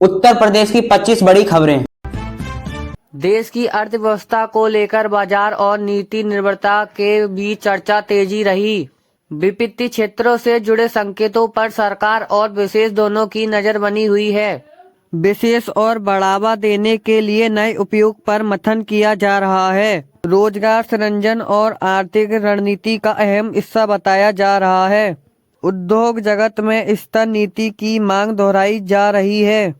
उत्तर प्रदेश की 25 बड़ी खबरें। देश की अर्थव्यवस्था को लेकर बाजार और नीति निर्भरता के बीच चर्चा तेजी रही। वित्तीय क्षेत्रों से जुड़े संकेतों पर सरकार और विशेष दोनों की नजर बनी हुई है। विशेष और बढ़ावा देने के लिए नए उपयोग पर मंथन किया जा रहा है। रोजगार सृजन और आर्थिक रणनीति का अहम हिस्सा बताया जा रहा है। उद्योग जगत में स्तर नीति की मांग दोहराई जा रही है।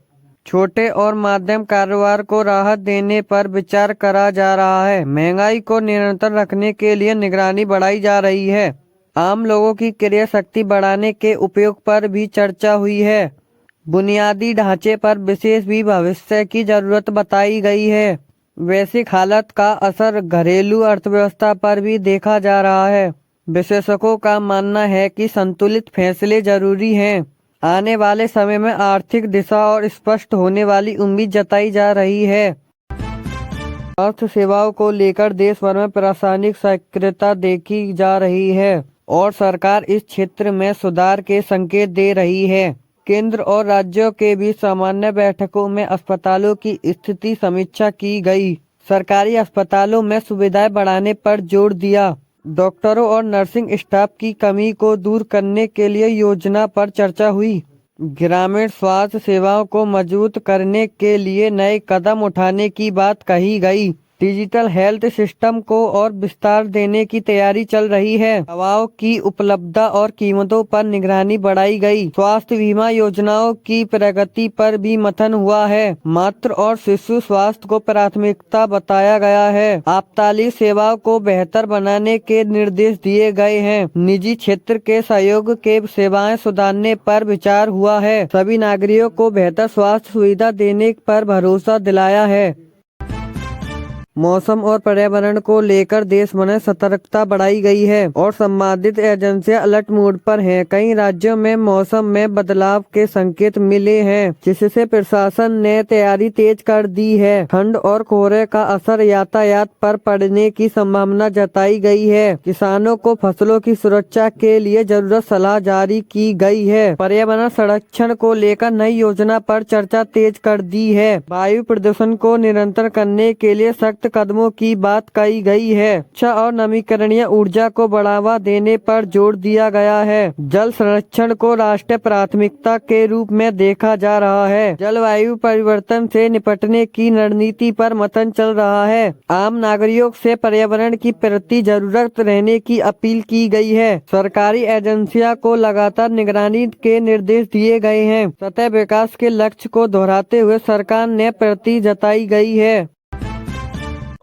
छोटे और मध्यम कारोबार को राहत देने पर विचार करा जा रहा है। महंगाई को नियंत्रण रखने के लिए निगरानी बढ़ाई जा रही है। आम लोगों की क्रय शक्ति बढ़ाने के उपयोग पर भी चर्चा हुई है। बुनियादी ढांचे पर विशेष भी भविष्य की जरूरत बताई गई है। वैश्विक हालत का असर घरेलू अर्थव्यवस्था पर भी देखा जा रहा है। विशेषज्ञों का मानना है कि संतुलित फैसले जरूरी हैं। आने वाले समय में आर्थिक दिशा और स्पष्ट होने वाली उम्मीद जताई जा रही है। अर्थ सेवाओं को लेकर देश भर में प्रशासनिक सक्रियता देखी जा रही है और सरकार इस क्षेत्र में सुधार के संकेत दे रही है। केंद्र और राज्यों के बीच सामान्य बैठकों में अस्पतालों की स्थिति समीक्षा की गई। सरकारी अस्पतालों में सुविधाएं बढ़ाने पर जोर दिया। डॉक्टरों और नर्सिंग स्टाफ की कमी को दूर करने के लिए योजना पर चर्चा हुई। ग्रामीण स्वास्थ्य सेवाओं को मजबूत करने के लिए नए कदम उठाने की बात कही गई। डिजिटल हेल्थ सिस्टम को और विस्तार देने की तैयारी चल रही है। दवाओं की उपलब्धता और कीमतों पर निगरानी बढ़ाई गई। स्वास्थ्य बीमा योजनाओं की प्रगति पर भी मंथन हुआ है। मातृ और शिशु स्वास्थ्य को प्राथमिकता बताया गया है। आपातकालीन सेवाओं को बेहतर बनाने के निर्देश दिए गए हैं। निजी क्षेत्र के सहयोग के सेवाएं सुधारने पर विचार हुआ है। सभी नागरिकों को बेहतर स्वास्थ्य सुविधा देने पर भरोसा दिलाया है। मौसम और पर्यावरण को लेकर देश भर में सतर्कता बढ़ाई गई है और संबंधित एजेंसियां अलर्ट मोड पर हैं। कई राज्यों में मौसम में बदलाव के संकेत मिले हैं, जिससे प्रशासन ने तैयारी तेज कर दी है। ठंड और कोहरे का असर यातायात पर पड़ने की संभावना जताई गई है। किसानों को फसलों की सुरक्षा के लिए जरूरत सलाह जारी की गई है। पर्यावरण संरक्षण को लेकर नई योजना पर चर्चा तेज कर दी है। वायु प्रदूषण को नियंत्रण करने के लिए सख्त कदमों की बात कही गई है। अच्छा और नवीकरणीय ऊर्जा को बढ़ावा देने पर जोर दिया गया है। जल संरक्षण को राष्ट्रीय प्राथमिकता के रूप में देखा जा रहा है। जलवायु परिवर्तन से निपटने की रणनीति पर मंथन चल रहा है। आम नागरिकों से पर्यावरण की प्रति जागरूक रहने की अपील की गई है। सरकारी एजेंसियों को लगातार निगरानी के निर्देश दिए गए हैं। सतत विकास के लक्ष्य को दोहराते हुए सरकार ने प्रति जताई गई है।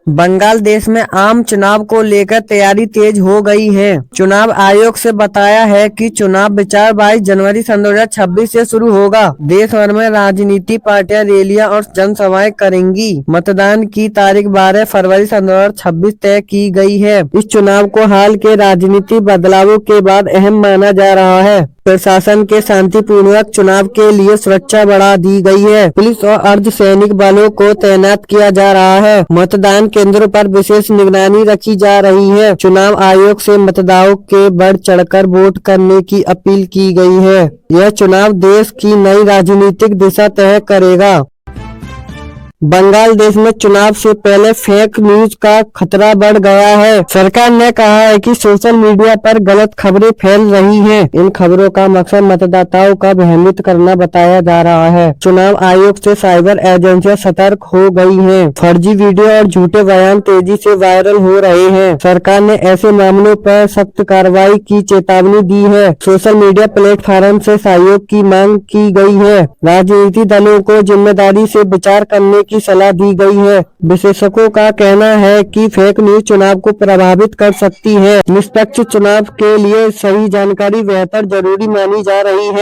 बंगाल देश में आम चुनाव को लेकर तैयारी तेज हो गई है। चुनाव आयोग से बताया है कि चुनाव विचार 22 जनवरी 2026 से शुरू होगा। देश भर में राजनीतिक पार्टियां रैलियां और जनसभाएं करेंगी। मतदान की तारीख 12 फरवरी 2026 तय की गई है। इस चुनाव को हाल के राजनीतिक बदलावों के बाद अहम माना जा रहा है। प्रशासन के शांतिपूर्वक चुनाव के लिए सुरक्षा बढ़ा दी गई है। पुलिस और अर्धसैनिक बलों को तैनात किया जा रहा है। मतदान केंद्रों पर विशेष निगरानी रखी जा रही है। चुनाव आयोग से मतदाताओं के बढ़ चढ़कर वोट करने की अपील की गई है। यह चुनाव देश की नई राजनीतिक दिशा तय करेगा। बंगाल देश में चुनाव से पहले फेक न्यूज का खतरा बढ़ गया है। सरकार ने कहा है कि सोशल मीडिया पर गलत खबरें फैल रही हैं। इन खबरों का मकसद मतदाताओं का भ्रमित करना बताया जा रहा है। चुनाव आयोग से साइबर एजेंसियां सतर्क हो गई हैं। फर्जी वीडियो और झूठे बयान तेजी से वायरल हो रहे हैं। सरकार ने ऐसे मामलों पर सख्त कार्रवाई की चेतावनी दी है। सोशल मीडिया प्लेटफॉर्म से सहयोग की मांग की गई है। राजनीतिक दलों को जिम्मेदारी से विचार करने की सलाह दी गई है। विशेषज्ञों का कहना है कि फेक न्यूज चुनाव को प्रभावित कर सकती है। निष्पक्ष चुनाव के लिए सही जानकारी बेहतर जरूरी मानी जा रही है।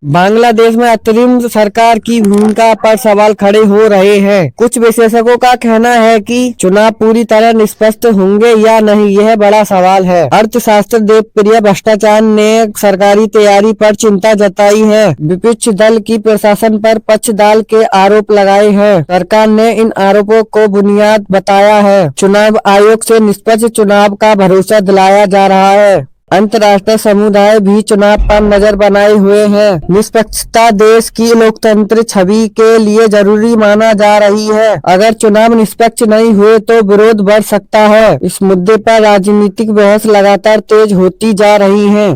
बांग्लादेश में अंतरिम सरकार की भूमिका पर सवाल खड़े हो रहे हैं। कुछ विशेषज्ञों का कहना है कि चुनाव पूरी तरह निष्पक्ष होंगे या नहीं, यह बड़ा सवाल है। अर्थशास्त्री देवप्रिया भट्टाचार्य ने सरकारी तैयारी पर चिंता जताई है। विपक्ष दल की प्रशासन पर पक्षपात के आरोप लगाए हैं। सरकार ने इन आरोपों को बुनियाद बताया है। चुनाव आयोग से निष्पक्ष चुनाव का भरोसा दिलाया जा रहा है। अंतर्राष्ट्रीय समुदाय भी चुनाव पर नजर बनाए हुए है। निष्पक्षता देश की लोकतंत्र छवि के लिए जरूरी माना जा रही है। अगर चुनाव निष्पक्ष नहीं हुए तो विरोध बढ़ सकता है। इस मुद्दे पर राजनीतिक बहस लगातार तेज होती जा रही है।